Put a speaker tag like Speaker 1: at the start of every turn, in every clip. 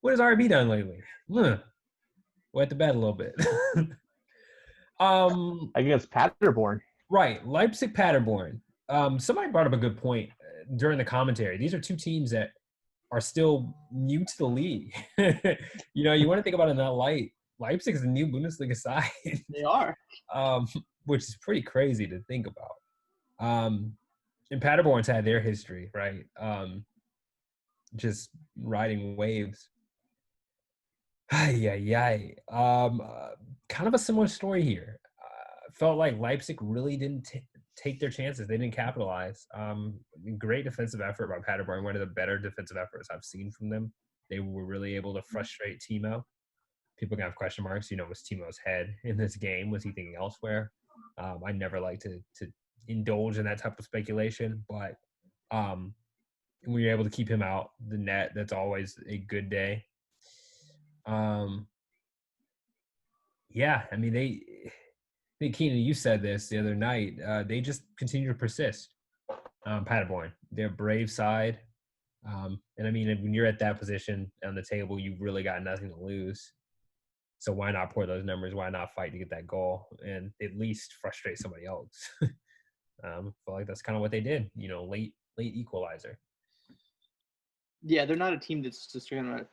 Speaker 1: What has RB done lately? Wet the bed a little bit.
Speaker 2: Against Paderborn.
Speaker 1: Right, Leipzig, Paderborn. Somebody brought up a good point during the commentary. These are two teams that are still new to the league. You want to think about it in that light. Leipzig is a new Bundesliga side.
Speaker 3: They are.
Speaker 1: Which is pretty crazy to think about. And Paderborn's had their history, right? Just riding waves. Kind of a similar story here. Felt like Leipzig really didn't take their chances. They didn't capitalize. Great defensive effort by Paderborn. One of the better defensive efforts I've seen from them. They were really able to frustrate Timo. People can have question marks. Was Timo's head in this game? Was he thinking elsewhere? I never like to indulge in that type of speculation, but when you're able to keep him out the net, that's always a good day. I think, Keenan, you said this the other night. They just continue to persist. Paderborn, they're a brave side. And I mean, when you're at that position on the table, you've really got nothing to lose. So why not pour those numbers? Why not fight to get that goal and at least frustrate somebody else? I feel like that's kind of what they did. Late equalizer.
Speaker 3: Yeah, they're not a team that's just going to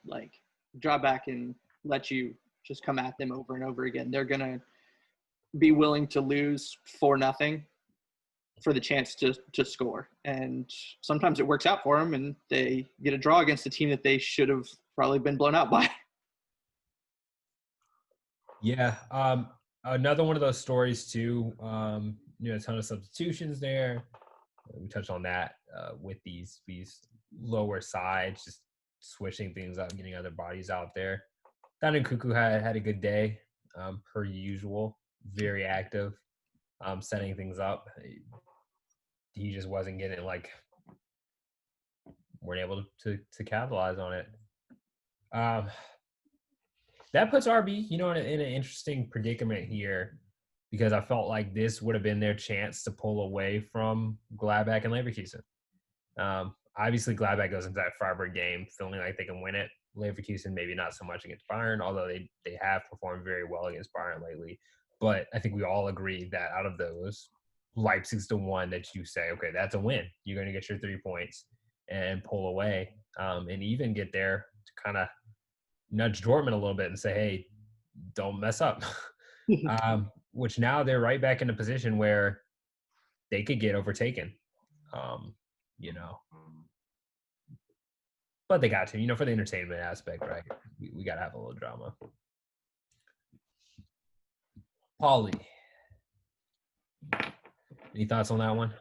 Speaker 3: draw back and let you just come at them over and over again. They're going to be willing to lose 4-0 for the chance to score. And sometimes it works out for them, and they get a draw against a team that they should have probably been blown out by.
Speaker 1: Yeah. Another one of those stories too, a ton of substitutions there. We touched on that with these lower sides, just switching things up, getting other bodies out there. Down Cuckoo had a good day, per usual. Very active, setting things up. He just wasn't getting weren't able to capitalize on it. That puts RB, in an interesting predicament here, because I felt like this would have been their chance to pull away from Gladbach and Leverkusen. Obviously, Gladbach goes into that Freiburg game feeling like they can win it. Leverkusen maybe not so much against Bayern, although they have performed very well against Bayern lately. But I think we all agree that out of those, Leipzig's the one that you say, okay, that's a win. You're going to get your 3 points and pull away, and even get there to kind of nudge Dortmund a little bit and say, hey, don't mess up. Which now they're right back in a position where they could get overtaken, But they got to, for the entertainment aspect, right? We got to have a little drama. Paulie, any thoughts on that one?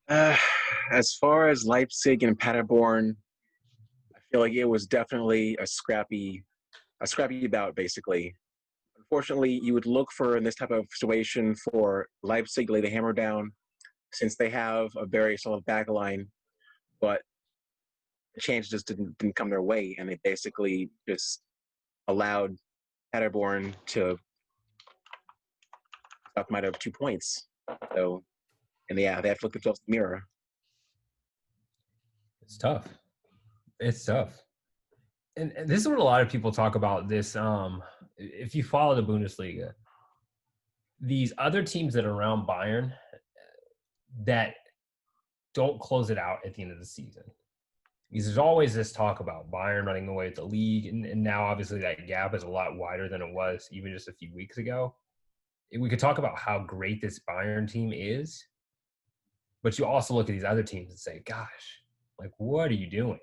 Speaker 4: As far as Leipzig and Paderborn, I feel like it was definitely a scrappy bout, basically. Unfortunately, you would look for, in this type of situation, for Leipzig to lay the hammer down, since they have a very solid back line, but the chance just didn't come their way, and they basically just allowed Paderborn to stop them out of 2 points. So, and they have to look themselves in the mirror.
Speaker 1: It's tough. And this is what a lot of people talk about this. If you follow the Bundesliga, these other teams that are around Bayern that don't close it out at the end of the season. Because there's always this talk about Bayern running away with the league, and now obviously that gap is a lot wider than it was even just a few weeks ago. We could talk about how great this Bayern team is, but you also look at these other teams and say, gosh, what are you doing?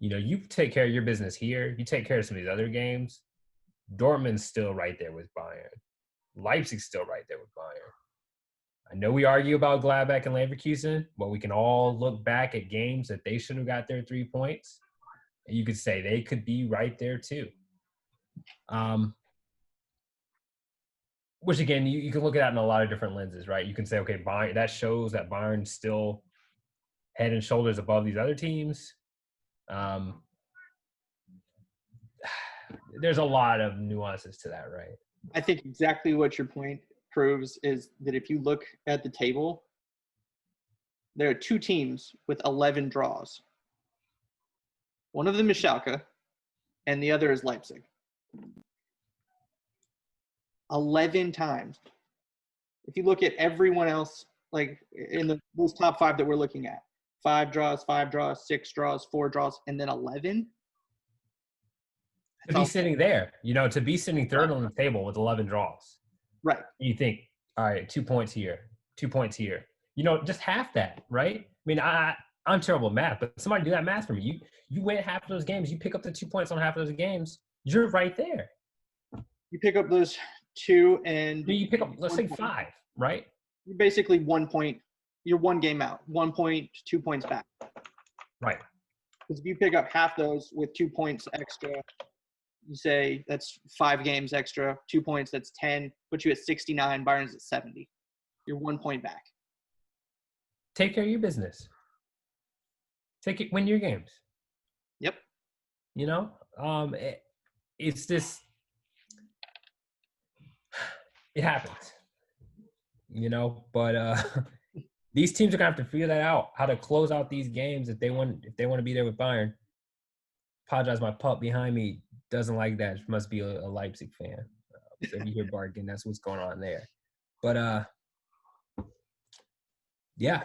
Speaker 1: You take care of your business here. You take care of some of these other games. Dortmund's still right there with Bayern. Leipzig's still right there with Bayern. I know we argue about Gladbach and Leverkusen, but we can all look back at games that they should have got their 3 points, and you could say they could be right there too. Which, again, you can look at that in a lot of different lenses, right? You can say, okay, Bayern, that shows that Bayern's still head and shoulders above these other teams. There's a lot of nuances to that, right?
Speaker 3: I think exactly what your point proves is that if you look at the table, there are 2 teams with 11 draws. One of them is Schalke, and the other is Leipzig. 11 times. If you look at everyone else, like in those top 5 that we're looking at, 5 draws, 6 draws, 4 draws, and then 11.
Speaker 1: To be sitting there, to be sitting third on the table with 11 draws.
Speaker 3: Right.
Speaker 1: You think, all right, 2 points here, 2 points here. Just half that, right? I mean, I'm terrible at math, but somebody do that math for me. You win half of those games, you pick up the 2 points on half of those games, you're right there.
Speaker 3: You pick up those 2 and
Speaker 1: you pick up, let's say 5, right?
Speaker 3: You're basically 1 point. You're 1 game out. 1 point, 2 points back.
Speaker 1: Right.
Speaker 3: Because if you pick up half those with 2 points extra, you say that's 5 games extra. 2 points, that's 10. Puts you at 69. Bayern's at 70. You're 1 point back.
Speaker 1: Take care of your business. Win your games.
Speaker 3: Yep.
Speaker 1: It's this. It happens. But these teams are gonna have to figure that out, how to close out these games if they want to be there with Bayern. Apologize, my pup behind me doesn't like that. She must be a Leipzig fan. So if you hear barking, that's what's going on there. But yeah,